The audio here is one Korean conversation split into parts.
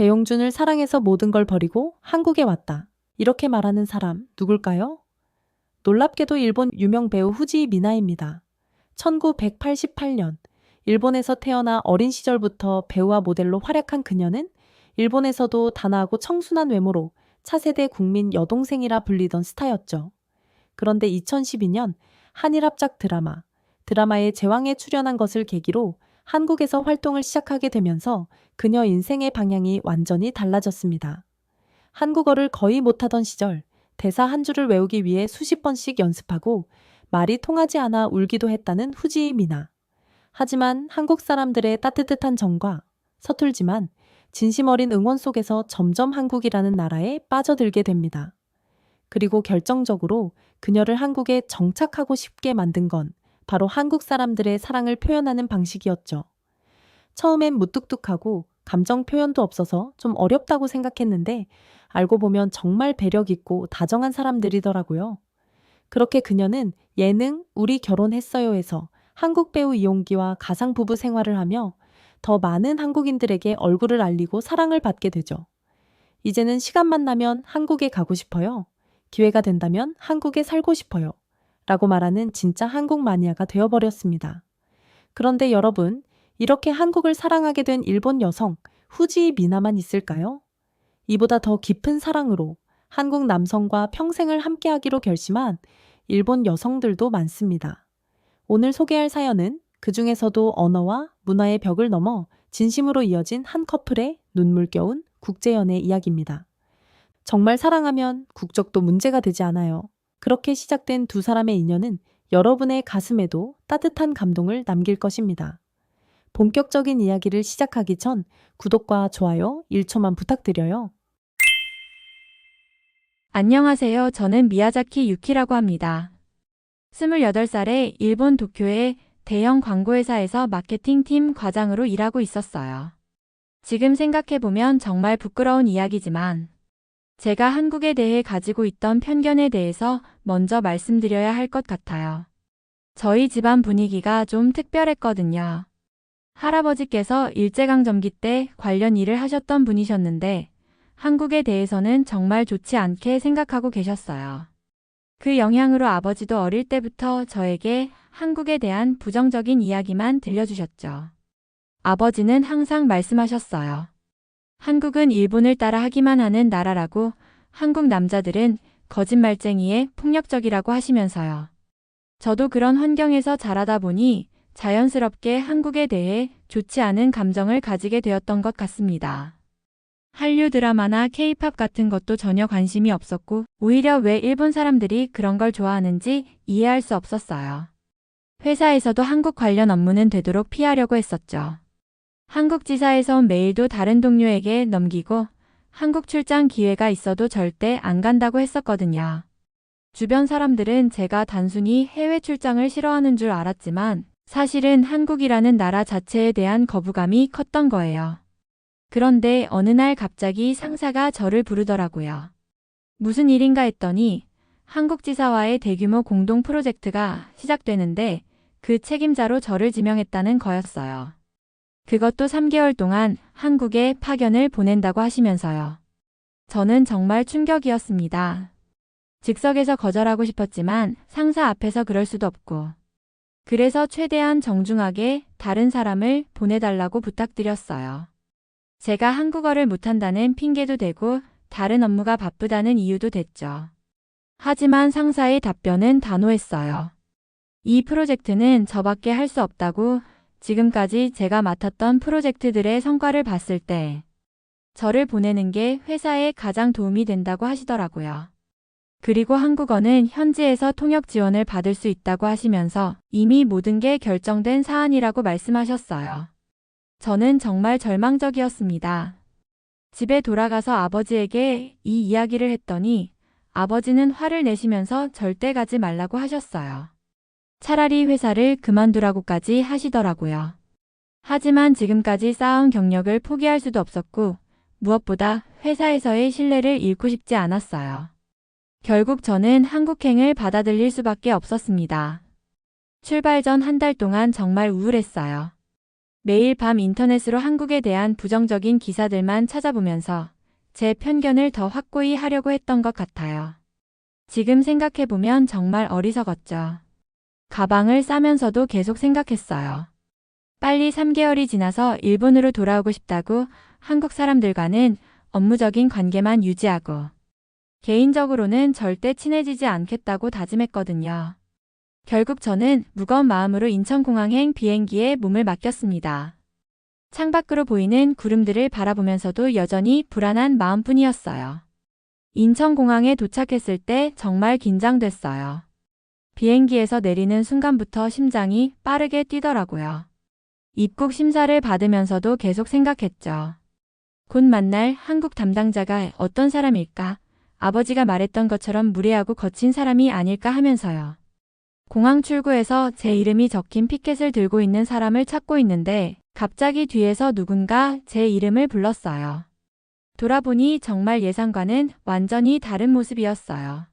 배용준을 사랑해서 모든 걸 버리고 한국에 왔다. 이렇게 말하는 사람 누굴까요? 놀랍게도 일본 유명 배우 후지 미나입니다. 1988년 일본에서 태어나 어린 시절부터 배우와 모델로 활약한 그녀는 일본에서도 단아하고 청순한 외모로 차세대 국민 여동생이라 불리던 스타였죠. 그런데 2012년 한일 합작 드라마의 제왕에 출연한 것을 계기로 한국에서 활동을 시작하게 되면서 그녀 인생의 방향이 완전히 달라졌습니다. 한국어를 거의 못하던 시절 대사 한 줄을 외우기 위해 수십 번씩 연습하고 말이 통하지 않아 울기도 했다는 후지 미나. 하지만 한국 사람들의 따뜻한 정과 서툴지만 진심 어린 응원 속에서 점점 한국이라는 나라에 빠져들게 됩니다. 그리고 결정적으로 그녀를 한국에 정착하고 싶게 만든 건 바로 한국 사람들의 사랑을 표현하는 방식이었죠. 처음엔 무뚝뚝하고 감정 표현도 없어서 좀 어렵다고 생각했는데 알고 보면 정말 배려 깊고 다정한 사람들이더라고요. 그렇게 그녀는 예능 우리 결혼했어요에서 한국 배우 이용기와 가상 부부 생활을 하며 더 많은 한국인들에게 얼굴을 알리고 사랑을 받게 되죠. 이제는 시간만 나면 한국에 가고 싶어요. 기회가 된다면 한국에 살고 싶어요. 라고 말하는 진짜 한국 마니아가 되어버렸습니다. 그런데 여러분, 이렇게 한국을 사랑하게 된 일본 여성 후지 미나만 있을까요? 이보다 더 깊은 사랑으로 한국 남성과 평생을 함께하기로 결심한 일본 여성들도 많습니다. 오늘 소개할 사연은 그 중에서도 언어와 문화의 벽을 넘어 진심으로 이어진 한 커플의 눈물겨운 국제연애 이야기입니다. 정말 사랑하면 국적도 문제가 되지 않아요. 그렇게 시작된 두 사람의 인연은 여러분의 가슴에도 따뜻한 감동을 남길 것입니다. 본격적인 이야기를 시작하기 전 구독과 좋아요 1초만 부탁드려요. 안녕하세요. 저는 미야자키 유키라고 합니다. 28살에 일본 도쿄의 대형 광고회사에서 마케팅팀 과장으로 일하고 있었어요. 지금 생각해보면 정말 부끄러운 이야기지만 제가 한국에 대해 가지고 있던 편견에 대해서 먼저 말씀드려야 할 것 같아요. 저희 집안 분위기가 좀 특별했거든요. 할아버지께서 일제강점기 때 관련 일을 하셨던 분이셨는데 한국에 대해서는 정말 좋지 않게 생각하고 계셨어요. 그 영향으로 아버지도 어릴 때부터 저에게 한국에 대한 부정적인 이야기만 들려주셨죠. 아버지는 항상 말씀하셨어요. 한국은 일본을 따라 하기만 하는 나라라고, 한국 남자들은 거짓말쟁이에 폭력적이라고 하시면서요. 저도 그런 환경에서 자라다 보니 자연스럽게 한국에 대해 좋지 않은 감정을 가지게 되었던 것 같습니다. 한류 드라마나 K-팝 같은 것도 전혀 관심이 없었고 오히려 왜 일본 사람들이 그런 걸 좋아하는지 이해할 수 없었어요. 회사에서도 한국 관련 업무는 되도록 피하려고 했었죠. 한국 지사에선 메일도 다른 동료에게 넘기고 한국 출장 기회가 있어도 절대 안 간다고 했었거든요. 주변 사람들은 제가 단순히 해외 출장을 싫어하는 줄 알았지만 사실은 한국이라는 나라 자체에 대한 거부감이 컸던 거예요. 그런데 어느 날 갑자기 상사가 저를 부르더라고요. 무슨 일인가 했더니 한국 지사와의 대규모 공동 프로젝트가 시작되는데 그 책임자로 저를 지명했다는 거였어요. 그것도 3개월 동안 한국에 파견을 보낸다고 하시면서요. 저는 정말 충격이었습니다. 즉석에서 거절하고 싶었지만 상사 앞에서 그럴 수도 없고. 그래서 최대한 정중하게 다른 사람을 보내달라고 부탁드렸어요. 제가 한국어를 못한다는 핑계도 대고 다른 업무가 바쁘다는 이유도 됐죠. 하지만 상사의 답변은 단호했어요. 이 프로젝트는 저밖에 할 수 없다고, 지금까지 제가 맡았던 프로젝트들의 성과를 봤을 때 저를 보내는 게 회사에 가장 도움이 된다고 하시더라고요. 그리고 한국어는 현지에서 통역 지원을 받을 수 있다고 하시면서 이미 모든 게 결정된 사안이라고 말씀하셨어요. 저는 정말 절망적이었습니다. 집에 돌아가서 아버지에게 이 이야기를 했더니 아버지는 화를 내시면서 절대 가지 말라고 하셨어요. 차라리 회사를 그만두라고까지 하시더라고요. 하지만 지금까지 쌓아온 경력을 포기할 수도 없었고 무엇보다 회사에서의 신뢰를 잃고 싶지 않았어요. 결국 저는 한국행을 받아들일 수밖에 없었습니다. 출발 전 한 달 동안 정말 우울했어요. 매일 밤 인터넷으로 한국에 대한 부정적인 기사들만 찾아보면서 제 편견을 더 확고히 하려고 했던 것 같아요. 지금 생각해보면 정말 어리석었죠. 가방을 싸면서도 계속 생각했어요. 빨리 3개월이 지나서 일본으로 돌아오고 싶다고 한국 사람들과는 업무적인 관계만 유지하고 개인적으로는 절대 친해지지 않겠다고 다짐했거든요. 결국 저는 무거운 마음으로 인천공항행 비행기에 몸을 맡겼습니다. 창밖으로 보이는 구름들을 바라보면서도 여전히 불안한 마음뿐이었어요. 인천공항에 도착했을 때 정말 긴장됐어요. 비행기에서 내리는 순간부터 심장이 빠르게 뛰더라고요. 입국 심사를 받으면서도 계속 생각했죠. 곧 만날 한국 담당자가 어떤 사람일까? 아버지가 말했던 것처럼 무례하고 거친 사람이 아닐까 하면서요. 공항 출구에서 제 이름이 적힌 피켓을 들고 있는 사람을 찾고 있는데 갑자기 뒤에서 누군가 제 이름을 불렀어요. 돌아보니 정말 예상과는 완전히 다른 모습이었어요.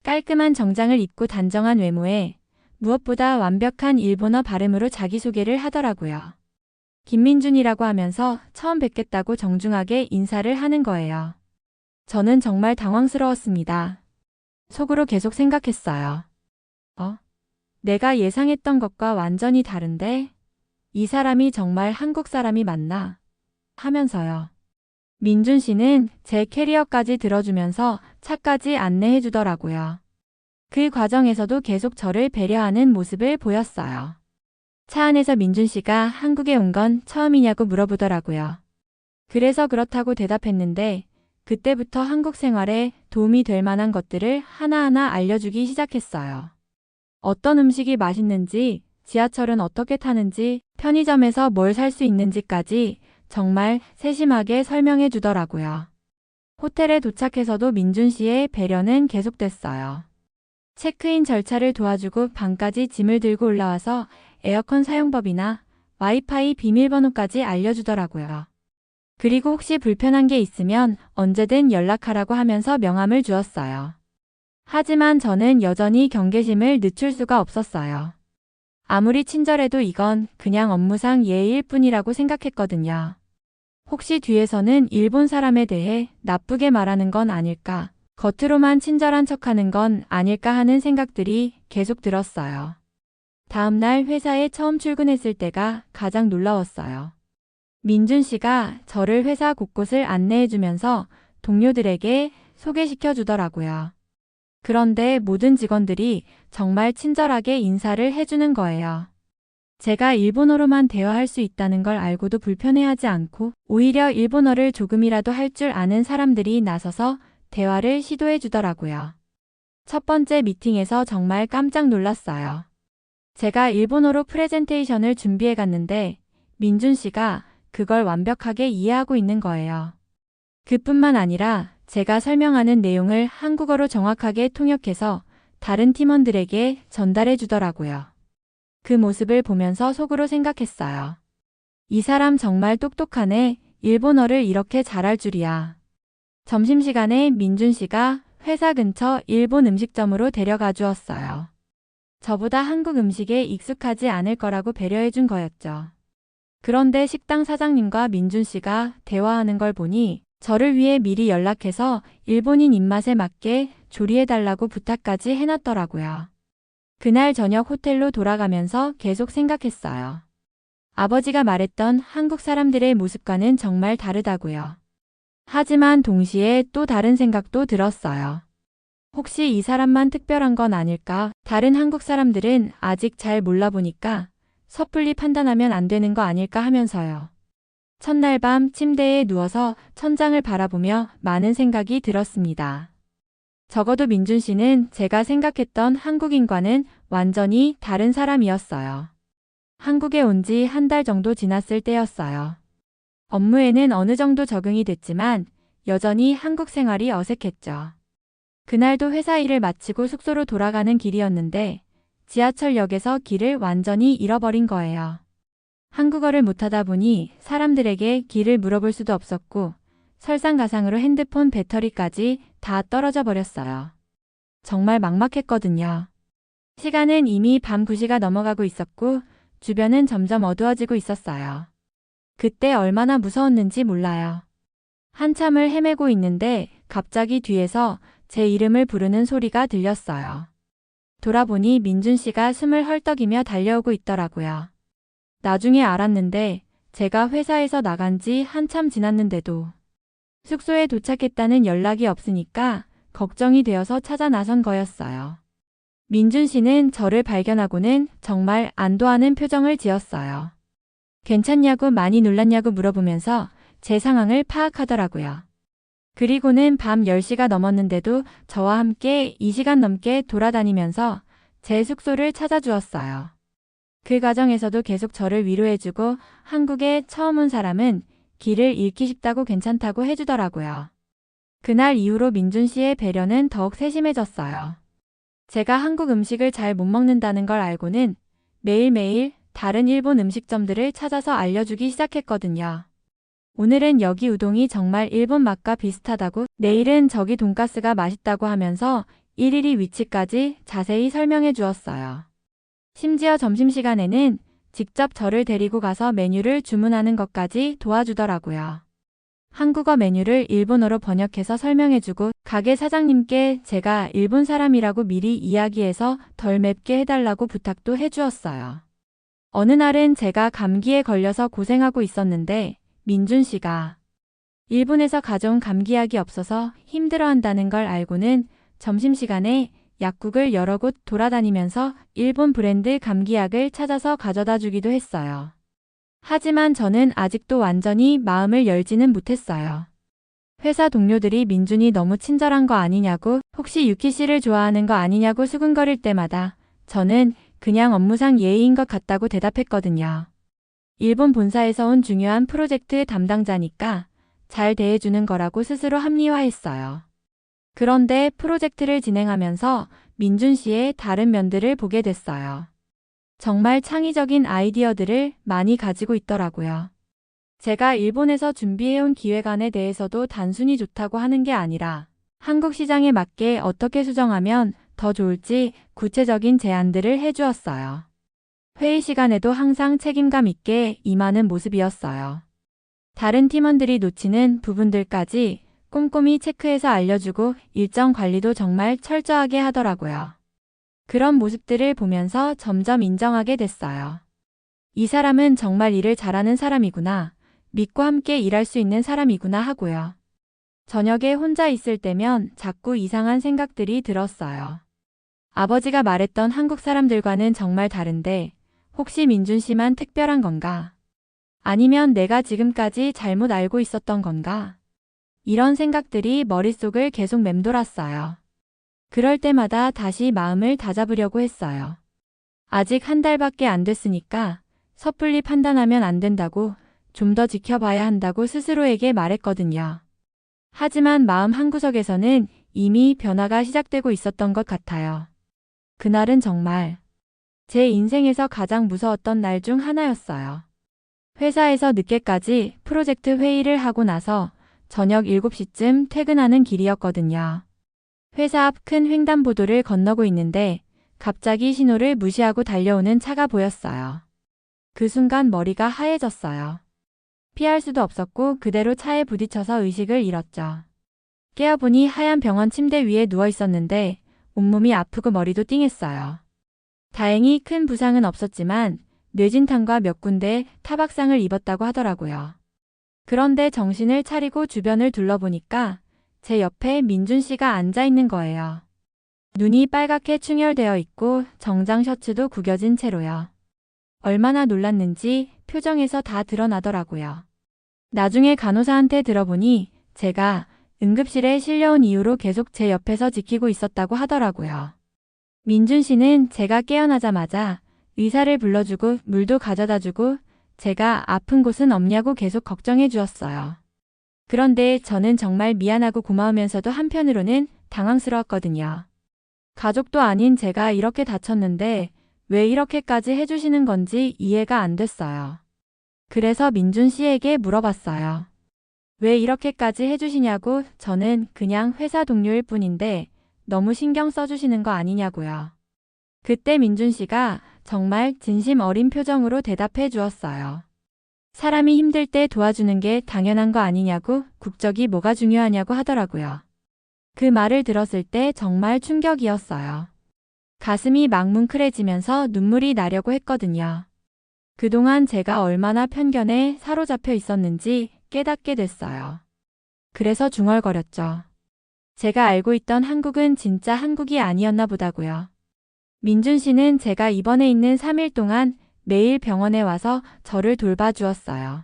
깔끔한 정장을 입고 단정한 외모에 무엇보다 완벽한 일본어 발음으로 자기소개를 하더라고요. 김민준이라고 하면서 처음 뵙겠다고 정중하게 인사를 하는 거예요. 저는 정말 당황스러웠습니다. 속으로 계속 생각했어요. 내가 예상했던 것과 완전히 다른데? 이 사람이 정말 한국 사람이 맞나? 하면서요. 민준 씨는 제 캐리어까지 들어주면서 차까지 안내해 주더라고요. 그 과정에서도 계속 저를 배려하는 모습을 보였어요. 차 안에서 민준 씨가 한국에 온 건 처음이냐고 물어보더라고요. 그래서 그렇다고 대답했는데 그때부터 한국 생활에 도움이 될 만한 것들을 하나하나 알려주기 시작했어요. 어떤 음식이 맛있는지, 지하철은 어떻게 타는지, 편의점에서 뭘 살 수 있는지까지 정말 세심하게 설명해 주더라고요. 호텔에 도착해서도 민준 씨의 배려는 계속됐어요. 체크인 절차를 도와주고 방까지 짐을 들고 올라와서 에어컨 사용법이나 와이파이 비밀번호까지 알려주더라고요. 그리고 혹시 불편한 게 있으면 언제든 연락하라고 하면서 명함을 주었어요. 하지만 저는 여전히 경계심을 늦출 수가 없었어요. 아무리 친절해도 이건 그냥 업무상 예의일 뿐이라고 생각했거든요. 혹시 뒤에서는 일본 사람에 대해 나쁘게 말하는 건 아닐까, 겉으로만 친절한 척하는 건 아닐까 하는 생각들이 계속 들었어요. 다음 날 회사에 처음 출근했을 때가 가장 놀라웠어요. 민준 씨가 저를 회사 곳곳을 안내해주면서 동료들에게 소개시켜 주더라고요. 그런데 모든 직원들이 정말 친절하게 인사를 해주는 거예요. 제가 일본어로만 대화할 수 있다는 걸 알고도 불편해하지 않고 오히려 일본어를 조금이라도 할 줄 아는 사람들이 나서서 대화를 시도해 주더라고요. 첫 번째 미팅에서 정말 깜짝 놀랐어요. 제가 일본어로 프레젠테이션을 준비해 갔는데 민준 씨가 그걸 완벽하게 이해하고 있는 거예요. 그뿐만 아니라 제가 설명하는 내용을 한국어로 정확하게 통역해서 다른 팀원들에게 전달해 주더라고요. 그 모습을 보면서 속으로 생각했어요. 이 사람 정말 똑똑하네. 일본어를 이렇게 잘할 줄이야. 점심시간에 민준 씨가 회사 근처 일본 음식점으로 데려가 주었어요. 저보다 한국 음식에 익숙하지 않을 거라고 배려해 준 거였죠. 그런데 식당 사장님과 민준 씨가 대화하는 걸 보니 저를 위해 미리 연락해서 일본인 입맛에 맞게 조리해달라고 부탁까지 해놨더라고요. 그날 저녁 호텔로 돌아가면서 계속 생각했어요. 아버지가 말했던 한국 사람들의 모습과는 정말 다르다고요. 하지만 동시에 또 다른 생각도 들었어요. 혹시 이 사람만 특별한 건 아닐까? 다른 한국 사람들은 아직 잘 몰라보니까 섣불리 판단하면 안 되는 거 아닐까 하면서요. 첫날 밤 침대에 누워서 천장을 바라보며 많은 생각이 들었습니다. 적어도 민준 씨는 제가 생각했던 한국인과는 완전히 다른 사람이었어요. 한국에 온 지 한 달 정도 지났을 때였어요. 업무에는 어느 정도 적응이 됐지만 여전히 한국 생활이 어색했죠. 그날도 회사 일을 마치고 숙소로 돌아가는 길이었는데 지하철역에서 길을 완전히 잃어버린 거예요. 한국어를 못하다 보니 사람들에게 길을 물어볼 수도 없었고 설상가상으로 핸드폰 배터리까지 다 떨어져 버렸어요. 정말 막막했거든요. 시간은 이미 밤 9시가 넘어가고 있었고 주변은 점점 어두워지고 있었어요. 그때 얼마나 무서웠는지 몰라요. 한참을 헤매고 있는데 갑자기 뒤에서 제 이름을 부르는 소리가 들렸어요. 돌아보니 민준 씨가 숨을 헐떡이며 달려오고 있더라고요. 나중에 알았는데 제가 회사에서 나간 지 한참 지났는데도 숙소에 도착했다는 연락이 없으니까 걱정이 되어서 찾아 나선 거였어요. 민준 씨는 저를 발견하고는 정말 안도하는 표정을 지었어요. 괜찮냐고 많이 놀랐냐고 물어보면서 제 상황을 파악하더라고요. 그리고는 밤 10시가 넘었는데도 저와 함께 2시간 넘게 돌아다니면서 제 숙소를 찾아주었어요. 그 과정에서도 계속 저를 위로해주고 한국에 처음 온 사람은 길을 잃기 쉽다고 괜찮다고 해주더라고요. 그날 이후로 민준 씨의 배려는 더욱 세심해졌어요. 제가 한국 음식을 잘 못 먹는다는 걸 알고는 매일매일 다른 일본 음식점들을 찾아서 알려주기 시작했거든요. 오늘은 여기 우동이 정말 일본 맛과 비슷하다고, 내일은 저기 돈가스가 맛있다고 하면서 일일이 위치까지 자세히 설명해 주었어요. 심지어 점심시간에는 직접 저를 데리고 가서 메뉴를 주문하는 것까지 도와주더라고요. 한국어 메뉴를 일본어로 번역해서 설명해주고 가게 사장님께 제가 일본 사람이라고 미리 이야기해서 덜 맵게 해달라고 부탁도 해주었어요. 어느 날은 제가 감기에 걸려서 고생하고 있었는데 민준 씨가 일본에서 가져온 감기약이 없어서 힘들어한다는 걸 알고는 점심시간에 약국을 여러 곳 돌아다니면서 일본 브랜드 감기약을 찾아서 가져다 주기도 했어요. 하지만 저는 아직도 완전히 마음을 열지는 못했어요. 회사 동료들이 민준이 너무 친절한 거 아니냐고, 혹시 유키 씨를 좋아하는 거 아니냐고 수근거릴 때마다 저는 그냥 업무상 예의인 것 같다고 대답했거든요. 일본 본사에서 온 중요한 프로젝트 담당자니까 잘 대해주는 거라고 스스로 합리화했어요. 그런데 프로젝트를 진행하면서 민준 씨의 다른 면들을 보게 됐어요. 정말 창의적인 아이디어들을 많이 가지고 있더라고요. 제가 일본에서 준비해온 기획안에 대해서도 단순히 좋다고 하는 게 아니라 한국 시장에 맞게 어떻게 수정하면 더 좋을지 구체적인 제안들을 해주었어요. 회의 시간에도 항상 책임감 있게 임하는 모습이었어요. 다른 팀원들이 놓치는 부분들까지 꼼꼼히 체크해서 알려주고 일정 관리도 정말 철저하게 하더라고요. 그런 모습들을 보면서 점점 인정하게 됐어요. 이 사람은 정말 일을 잘하는 사람이구나, 믿고 함께 일할 수 있는 사람이구나 하고요. 저녁에 혼자 있을 때면 자꾸 이상한 생각들이 들었어요. 아버지가 말했던 한국 사람들과는 정말 다른데 혹시 민준 씨만 특별한 건가? 아니면 내가 지금까지 잘못 알고 있었던 건가? 이런 생각들이 머릿속을 계속 맴돌았어요. 그럴 때마다 다시 마음을 다잡으려고 했어요. 아직 한 달밖에 안 됐으니까 섣불리 판단하면 안 된다고, 좀 더 지켜봐야 한다고 스스로에게 말했거든요. 하지만 마음 한구석에서는 이미 변화가 시작되고 있었던 것 같아요. 그날은 정말 제 인생에서 가장 무서웠던 날 중 하나였어요. 회사에서 늦게까지 프로젝트 회의를 하고 나서 저녁 7시쯤 퇴근하는 길이었거든요. 회사 앞 큰 횡단보도를 건너고 있는데 갑자기 신호를 무시하고 달려오는 차가 보였어요. 그 순간 머리가 하얘졌어요. 피할 수도 없었고 그대로 차에 부딪혀서 의식을 잃었죠. 깨어보니 하얀 병원 침대 위에 누워 있었는데 온몸이 아프고 머리도 띵했어요. 다행히 큰 부상은 없었지만 뇌진탕과 몇 군데 타박상을 입었다고 하더라고요. 그런데 정신을 차리고 주변을 둘러보니까 제 옆에 민준 씨가 앉아 있는 거예요. 눈이 빨갛게 충혈되어 있고 정장 셔츠도 구겨진 채로요. 얼마나 놀랐는지 표정에서 다 드러나더라고요. 나중에 간호사한테 들어보니 제가 응급실에 실려온 이후로 계속 제 옆에서 지키고 있었다고 하더라고요. 민준 씨는 제가 깨어나자마자 의사를 불러주고 물도 가져다주고 제가 아픈 곳은 없냐고 계속 걱정해 주었어요. 그런데 저는 정말 미안하고 고마우면서도 한편으로는 당황스러웠거든요. 가족도 아닌 제가 이렇게 다쳤는데 왜 이렇게까지 해주시는 건지 이해가 안 됐어요. 그래서 민준 씨에게 물어봤어요. 왜 이렇게까지 해주시냐고. 저는 그냥 회사 동료일 뿐인데 너무 신경 써주시는 거 아니냐고요. 그때 민준 씨가 정말 진심 어린 표정으로 대답해 주었어요. 사람이 힘들 때 도와주는 게 당연한 거 아니냐고, 국적이 뭐가 중요하냐고 하더라고요. 그 말을 들었을 때 정말 충격이었어요. 가슴이 막 뭉클해지면서 눈물이 나려고 했거든요. 그동안 제가 얼마나 편견에 사로잡혀 있었는지 깨닫게 됐어요. 그래서 중얼거렸죠. 제가 알고 있던 한국은 진짜 한국이 아니었나 보다고요. 민준 씨는 제가 입원해 있는 3일 동안 매일 병원에 와서 저를 돌봐주었어요.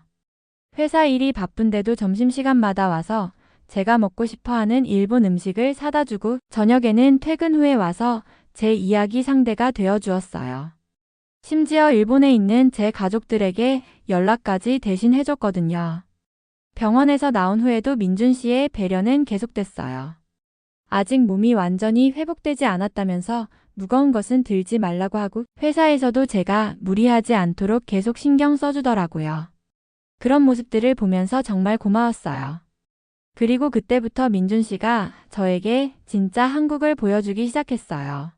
회사 일이 바쁜데도 점심시간마다 와서 제가 먹고 싶어 하는 일본 음식을 사다 주고 저녁에는 퇴근 후에 와서 제 이야기 상대가 되어 주었어요. 심지어 일본에 있는 제 가족들에게 연락까지 대신 해줬거든요. 병원에서 나온 후에도 민준 씨의 배려는 계속됐어요. 아직 몸이 완전히 회복되지 않았다면서 무거운 것은 들지 말라고 하고 회사에서도 제가 무리하지 않도록 계속 신경 써주더라고요. 그런 모습들을 보면서 정말 고마웠어요. 그리고 그때부터 민준 씨가 저에게 진짜 한국을 보여주기 시작했어요.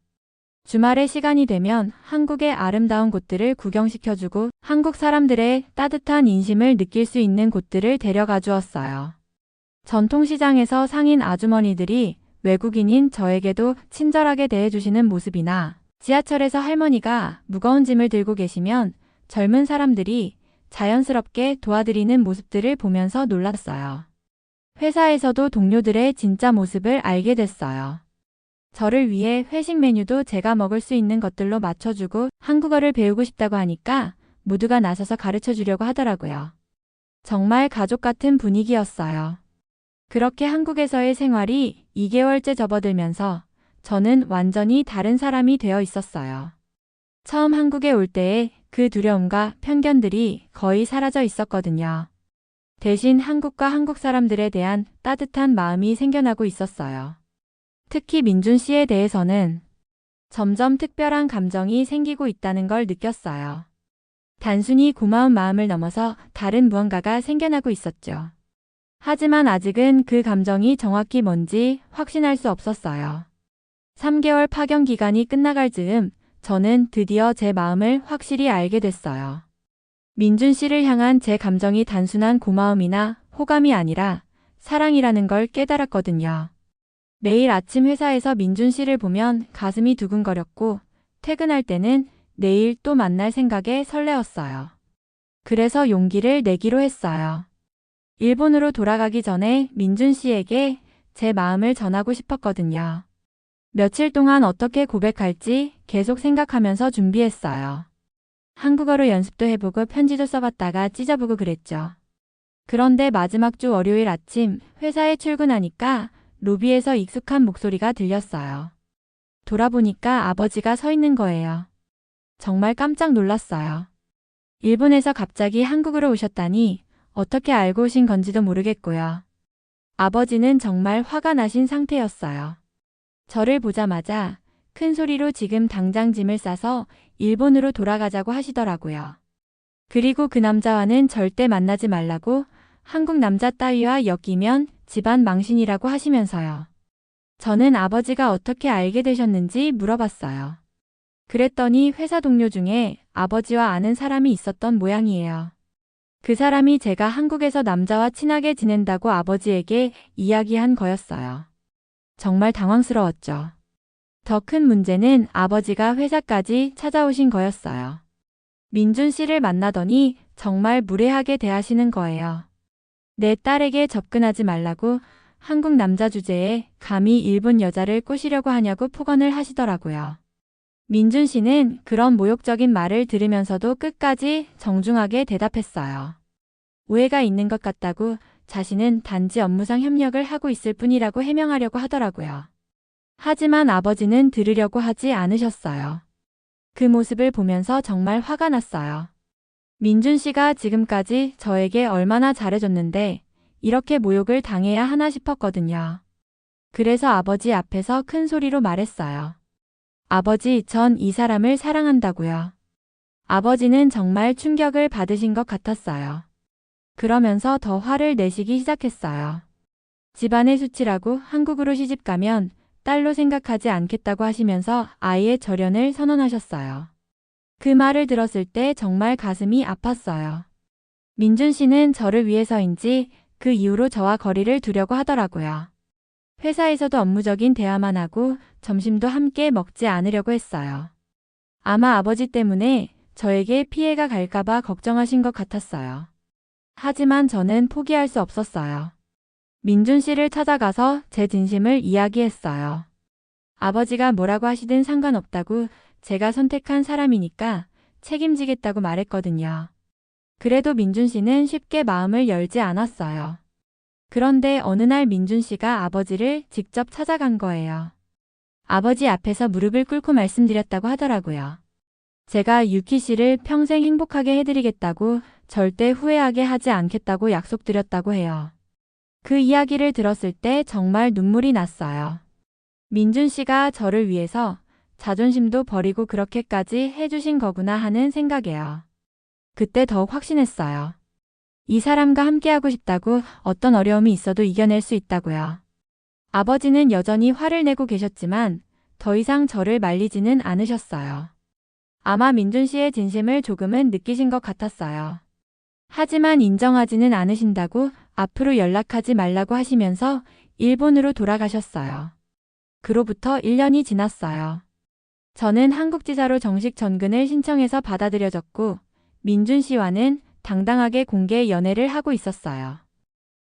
주말에 시간이 되면 한국의 아름다운 곳들을 구경시켜주고 한국 사람들의 따뜻한 인심을 느낄 수 있는 곳들을 데려가 주었어요. 전통시장에서 상인 아주머니들이 외국인인 저에게도 친절하게 대해주시는 모습이나 지하철에서 할머니가 무거운 짐을 들고 계시면 젊은 사람들이 자연스럽게 도와드리는 모습들을 보면서 놀랐어요. 회사에서도 동료들의 진짜 모습을 알게 됐어요. 저를 위해 회식 메뉴도 제가 먹을 수 있는 것들로 맞춰주고 한국어를 배우고 싶다고 하니까 모두가 나서서 가르쳐 주려고 하더라고요. 정말 가족 같은 분위기였어요. 그렇게 한국에서의 생활이 2개월째 접어들면서 저는 완전히 다른 사람이 되어 있었어요. 처음 한국에 올 때의 그 두려움과 편견들이 거의 사라져 있었거든요. 대신 한국과 한국 사람들에 대한 따뜻한 마음이 생겨나고 있었어요. 특히 민준 씨에 대해서는 점점 특별한 감정이 생기고 있다는 걸 느꼈어요. 단순히 고마운 마음을 넘어서 다른 무언가가 생겨나고 있었죠. 하지만 아직은 그 감정이 정확히 뭔지 확신할 수 없었어요. 3개월 파견 기간이 끝나갈 즈음 저는 드디어 제 마음을 확실히 알게 됐어요. 민준 씨를 향한 제 감정이 단순한 고마움이나 호감이 아니라 사랑이라는 걸 깨달았거든요. 매일 아침 회사에서 민준 씨를 보면 가슴이 두근거렸고 퇴근할 때는 내일 또 만날 생각에 설레었어요. 그래서 용기를 내기로 했어요. 일본으로 돌아가기 전에 민준 씨에게 제 마음을 전하고 싶었거든요. 며칠 동안 어떻게 고백할지 계속 생각하면서 준비했어요. 한국어로 연습도 해보고 편지도 써봤다가 찢어보고 그랬죠. 그런데 마지막 주 월요일 아침 회사에 출근하니까 로비에서 익숙한 목소리가 들렸어요. 돌아보니까 아버지가 서 있는 거예요. 정말 깜짝 놀랐어요. 일본에서 갑자기 한국으로 오셨다니 어떻게 알고 오신 건지도 모르겠고요. 아버지는 정말 화가 나신 상태였어요. 저를 보자마자 큰 소리로 지금 당장 짐을 싸서 일본으로 돌아가자고 하시더라고요. 그리고 그 남자와는 절대 만나지 말라고, 한국 남자 따위와 엮이면 집안 망신이라고 하시면서요. 저는 아버지가 어떻게 알게 되셨는지 물어봤어요. 그랬더니 회사 동료 중에 아버지와 아는 사람이 있었던 모양이에요. 그 사람이 제가 한국에서 남자와 친하게 지낸다고 아버지에게 이야기한 거였어요. 정말 당황스러웠죠. 더 큰 문제는 아버지가 회사까지 찾아오신 거였어요. 민준 씨를 만나더니 정말 무례하게 대하시는 거예요. 내 딸에게 접근하지 말라고, 한국 남자 주제에 감히 일본 여자를 꼬시려고 하냐고 폭언을 하시더라고요. 민준 씨는 그런 모욕적인 말을 들으면서도 끝까지 정중하게 대답했어요. 오해가 있는 것 같다고, 자신은 단지 업무상 협력을 하고 있을 뿐이라고 해명하려고 하더라고요. 하지만 아버지는 들으려고 하지 않으셨어요. 그 모습을 보면서 정말 화가 났어요. 민준 씨가 지금까지 저에게 얼마나 잘해줬는데 이렇게 모욕을 당해야 하나 싶었거든요. 그래서 아버지 앞에서 큰 소리로 말했어요. 아버지, 전 이 사람을 사랑한다고요. 아버지는 정말 충격을 받으신 것 같았어요. 그러면서 더 화를 내시기 시작했어요. 집안의 수치라고 한국으로 시집가면 딸로 생각하지 않겠다고 하시면서 아이의 절연을 선언하셨어요. 그 말을 들었을 때 정말 가슴이 아팠어요. 민준 씨는 저를 위해서인지 그 이후로 저와 거리를 두려고 하더라고요. 회사에서도 업무적인 대화만 하고 점심도 함께 먹지 않으려고 했어요. 아마 아버지 때문에 저에게 피해가 갈까봐 걱정하신 것 같았어요. 하지만 저는 포기할 수 없었어요. 민준 씨를 찾아가서 제 진심을 이야기했어요. 아버지가 뭐라고 하시든 상관없다고, 제가 선택한 사람이니까 책임지겠다고 말했거든요. 그래도 민준 씨는 쉽게 마음을 열지 않았어요. 그런데 어느 날 민준 씨가 아버지를 직접 찾아간 거예요. 아버지 앞에서 무릎을 꿇고 말씀드렸다고 하더라고요. 제가 유키 씨를 평생 행복하게 해드리겠다고, 절대 후회하게 하지 않겠다고 약속드렸다고 해요. 그 이야기를 들었을 때 정말 눈물이 났어요. 민준 씨가 저를 위해서 자존심도 버리고 그렇게까지 해주신 거구나 하는 생각이에요. 그때 더욱 확신했어요. 이 사람과 함께하고 싶다고, 어떤 어려움이 있어도 이겨낼 수 있다고요. 아버지는 여전히 화를 내고 계셨지만 더 이상 저를 말리지는 않으셨어요. 아마 민준 씨의 진심을 조금은 느끼신 것 같았어요. 하지만 인정하지는 않으신다고 앞으로 연락하지 말라고 하시면서 일본으로 돌아가셨어요. 그로부터 1년이 지났어요. 저는 한국지사로 정식 전근을 신청해서 받아들여졌고, 민준 씨와는 당당하게 공개 연애를 하고 있었어요.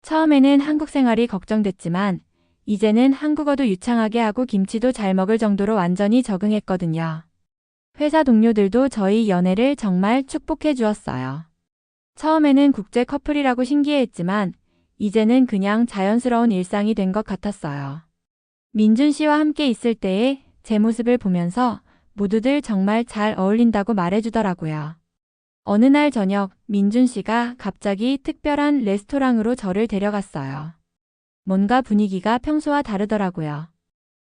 처음에는 한국 생활이 걱정됐지만 이제는 한국어도 유창하게 하고 김치도 잘 먹을 정도로 완전히 적응했거든요. 회사 동료들도 저희 연애를 정말 축복해 주었어요. 처음에는 국제 커플이라고 신기해했지만 이제는 그냥 자연스러운 일상이 된 것 같았어요. 민준 씨와 함께 있을 때의 제 모습을 보면서 모두들 정말 잘 어울린다고 말해주더라고요. 어느 날 저녁 민준 씨가 갑자기 특별한 레스토랑으로 저를 데려갔어요. 뭔가 분위기가 평소와 다르더라고요.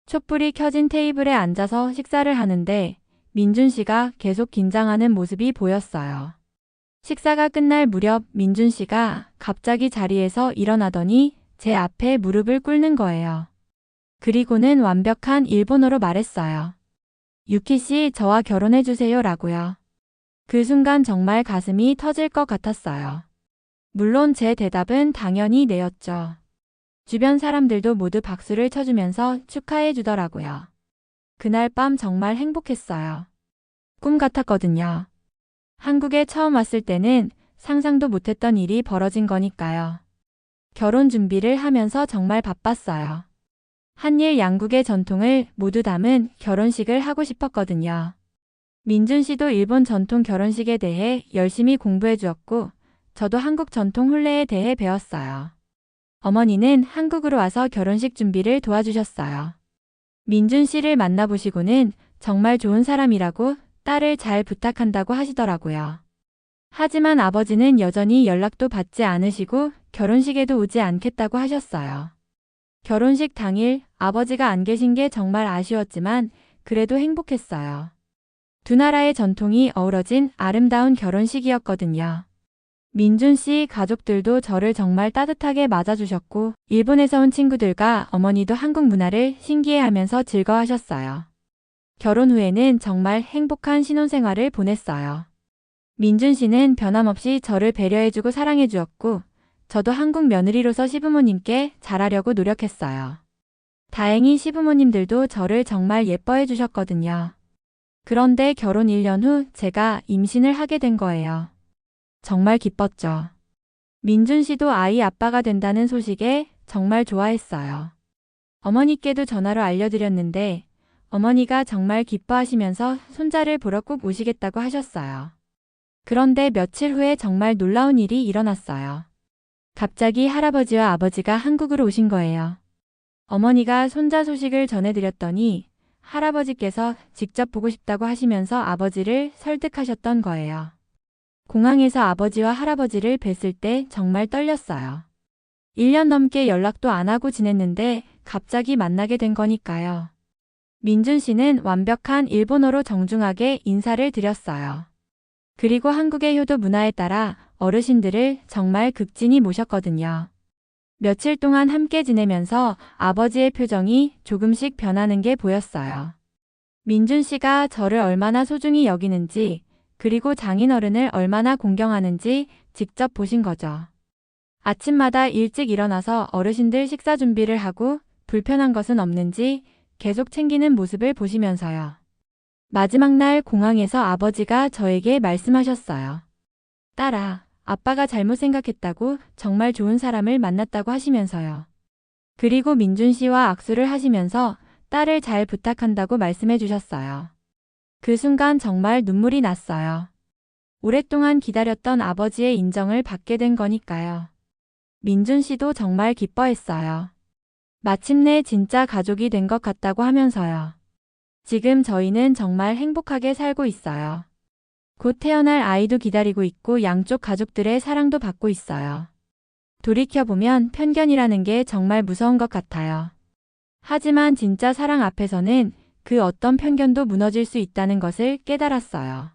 촛불이 켜진 테이블에 앉아서 식사를 하는데 민준 씨가 계속 긴장하는 모습이 보였어요. 식사가 끝날 무렵 민준 씨가 갑자기 자리에서 일어나더니 제 앞에 무릎을 꿇는 거예요. 그리고는 완벽한 일본어로 말했어요. 유키 씨, 저와 결혼해 주세요 라고요. 그 순간 정말 가슴이 터질 것 같았어요. 물론 제 대답은 당연히 네였죠. 주변 사람들도 모두 박수를 쳐주면서 축하해 주더라고요. 그날 밤 정말 행복했어요. 꿈 같았거든요. 한국에 처음 왔을 때는 상상도 못했던 일이 벌어진 거니까요. 결혼 준비를 하면서 정말 바빴어요. 한일 양국의 전통을 모두 담은 결혼식을 하고 싶었거든요. 민준 씨도 일본 전통 결혼식에 대해 열심히 공부해 주었고, 저도 한국 전통 혼례에 대해 배웠어요. 어머니는 한국으로 와서 결혼식 준비를 도와주셨어요. 민준 씨를 만나보시고는 정말 좋은 사람이라고, 딸을 잘 부탁한다고 하시더라고요. 하지만 아버지는 여전히 연락도 받지 않으시고 결혼식에도 오지 않겠다고 하셨어요. 결혼식 당일 아버지가 안 계신 게 정말 아쉬웠지만 그래도 행복했어요. 두 나라의 전통이 어우러진 아름다운 결혼식이었거든요. 민준 씨 가족들도 저를 정말 따뜻하게 맞아주셨고, 일본에서 온 친구들과 어머니도 한국 문화를 신기해하면서 즐거워하셨어요. 결혼 후에는 정말 행복한 신혼생활을 보냈어요. 민준 씨는 변함없이 저를 배려해주고 사랑해주었고, 저도 한국 며느리로서 시부모님께 잘하려고 노력했어요. 다행히 시부모님들도 저를 정말 예뻐해 주셨거든요. 그런데 결혼 1년 후 제가 임신을 하게 된 거예요. 정말 기뻤죠. 민준 씨도 아이 아빠가 된다는 소식에 정말 좋아했어요. 어머니께도 전화로 알려드렸는데 어머니가 정말 기뻐하시면서 손자를 보러 꼭 오시겠다고 하셨어요. 그런데 며칠 후에 정말 놀라운 일이 일어났어요. 갑자기 할아버지와 아버지가 한국으로 오신 거예요. 어머니가 손자 소식을 전해드렸더니 할아버지께서 직접 보고 싶다고 하시면서 아버지를 설득하셨던 거예요. 공항에서 아버지와 할아버지를 뵀을 때 정말 떨렸어요. 1년 넘게 연락도 안 하고 지냈는데 갑자기 만나게 된 거니까요. 민준 씨는 완벽한 일본어로 정중하게 인사를 드렸어요. 그리고 한국의 효도 문화에 따라 어르신들을 정말 극진히 모셨거든요. 며칠 동안 함께 지내면서 아버지의 표정이 조금씩 변하는 게 보였어요. 민준 씨가 저를 얼마나 소중히 여기는지, 그리고 장인어른을 얼마나 공경하는지 직접 보신 거죠. 아침마다 일찍 일어나서 어르신들 식사 준비를 하고 불편한 것은 없는지 계속 챙기는 모습을 보시면서요. 마지막 날 공항에서 아버지가 저에게 말씀하셨어요. 딸아, 아빠가 잘못 생각했다고 정말 좋은 사람을 만났다고 하시면서요. 그리고 민준 씨와 악수를 하시면서 딸을 잘 부탁한다고 말씀해 주셨어요. 그 순간 정말 눈물이 났어요. 오랫동안 기다렸던 아버지의 인정을 받게 된 거니까요. 민준 씨도 정말 기뻐했어요. 마침내 진짜 가족이 된 것 같다고 하면서요. 지금 저희는 정말 행복하게 살고 있어요. 곧 태어날 아이도 기다리고 있고 양쪽 가족들의 사랑도 받고 있어요. 돌이켜보면 편견이라는 게 정말 무서운 것 같아요. 하지만 진짜 사랑 앞에서는 그 어떤 편견도 무너질 수 있다는 것을 깨달았어요.